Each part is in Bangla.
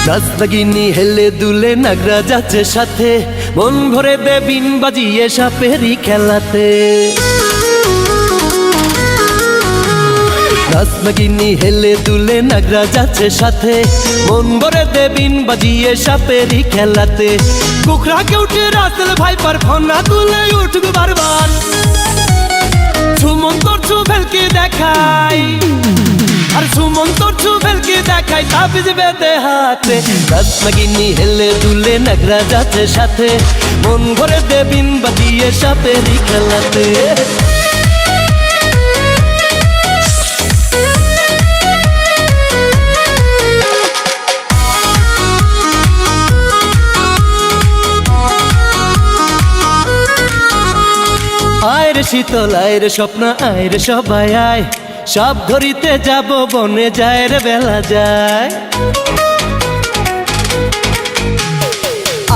নাচনাগিনী হেলে দুলে নাগরা যাচ্ছে সাথে, মন ভরে দে বিন বাজিয়ে সাপেরই খেলাতে। নাচনাগিনী হেলে দুলে নাগরা যাচ্ছে সাথে, মন ভরে দে বিন বাজিয়ে সাপেরই খেলাতে। কুকড়াকে উঠে রাসেল ভাইপার ফোনা তুলে উঠুক বারবার, সুমন তোর ছু ভেলকে দেখাই, আর সুমন তোর ছু ভেলকে দেখাই তাবিজ বেঁধে হাতে। নাচনাগিনী হেলে দুলে নাগরা যাচ্ছে সাথে, মন ভরে দে বিন বাজিয়ে সাপেরই খেলাতে। আয় রে শীতল আয় রে স্বপ্ন আয় রে সবাই আয়, সব ধরিতে যাব বনে যায় রে বেলা যায়।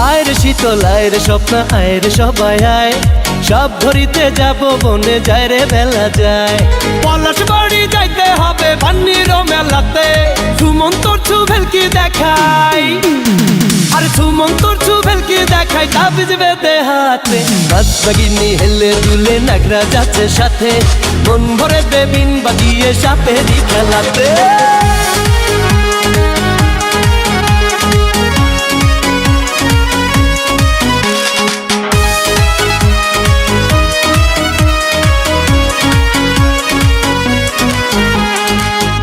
আয় রে শীতল আয় রে স্বপ্ন আয় রে সবাই আয়, সব ধরিতে যাব বনে যায় রে বেলা যায়। পলাশ বাড়ি যাইতে হবে বান্নির মেলাতে, সুমন তোর ছু ভেলকি দেখাই, আর সুমন তোর ছু ভেলকি দেখাই তাবিজ বেঁধে হাতে। নাচনাগিনী হেলে দুলে নাগরা যাচ্ছে সাথে, মন ভরে দে বিন বাজিয়ে সাপেরই খেলাতে।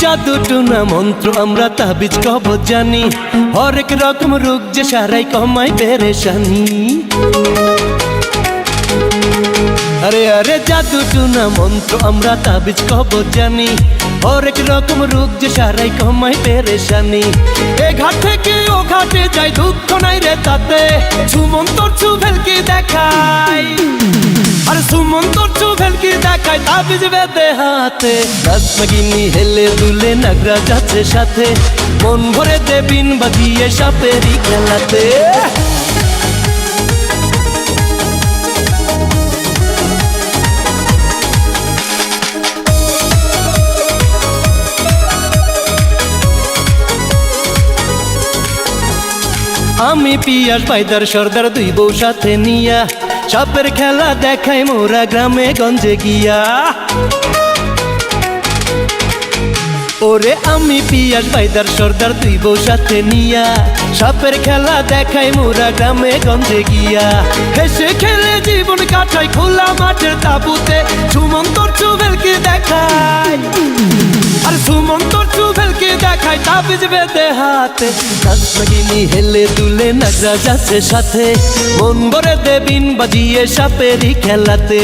জাদু টুনা মন্ত্র আমরা তাবিজ কবজ জানি, হরেক রকম রোগ যে সারাই কমাই পেরেশানি। আরে আরে জাদু টুনা মন্ত্র আমরা তাবিজ কবজ জানি, হরেক রকম রোগ যে সারাই কমাই পেরেশানি। এ ঘাট থেকে ও ঘাটে যাই দুঃখ নাই রে তাতে, সুমন তোর ছু ভেলকি দেখাই, আর সুমন তোর ছু ভেলকি দেখাই তাবিজ বেঁধে হাতে। নাচনাগিনী হেলে দুলে নাগরা যাচ্ছে সাথে, মন ভরে দে বিন বাজিয়ে সাপেরই খেলাতে। আমি পিয়াস পাইদার সর্দার দুই বউ সাথে নিয়া, সাপের খেলা দেখাই মোরা গ্রামে গঞ্জে গিয়া। ওরে আমি পিয়াস পাইদার সর্দার দুই বউ সাথে নিয়া, সাপের খেলা দেখাই মোরা গ্রামে গঞ্জে গিয়া। হেসে খেলে জীবন কাটাই খোলা মাঠের তাবুতে, সুমন তোর ছু ভেলকি দেখাই, আর সুমন তোর ছু ভেলকি দেখাই তাবিজ বেঁধে হাতে। নাচনাগিনী হেলে দুলে নাগরা যাচ্ছে সাথে, মন ভরে দে বিন বাজিয়ে সাপেরই খেলাতে।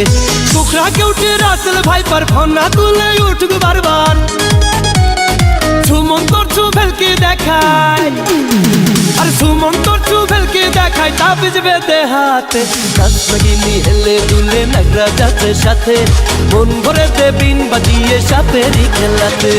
কুকড়াকে উঠে রাসেল ভাইপার ফোনা তুলে উঠুক বারবার, সুমন তোর ছু ভেলকি দেখাই, আর সুমন তোর ছু ভেলকি দেখাই তাবিজ বেঁধে হাতে। নাচনাগিনী হেলে দুলে নাগরা যাচ্ছে সাথে, মন ভরে দে বিন বাজিয়ে সাপেরই খেলাতে।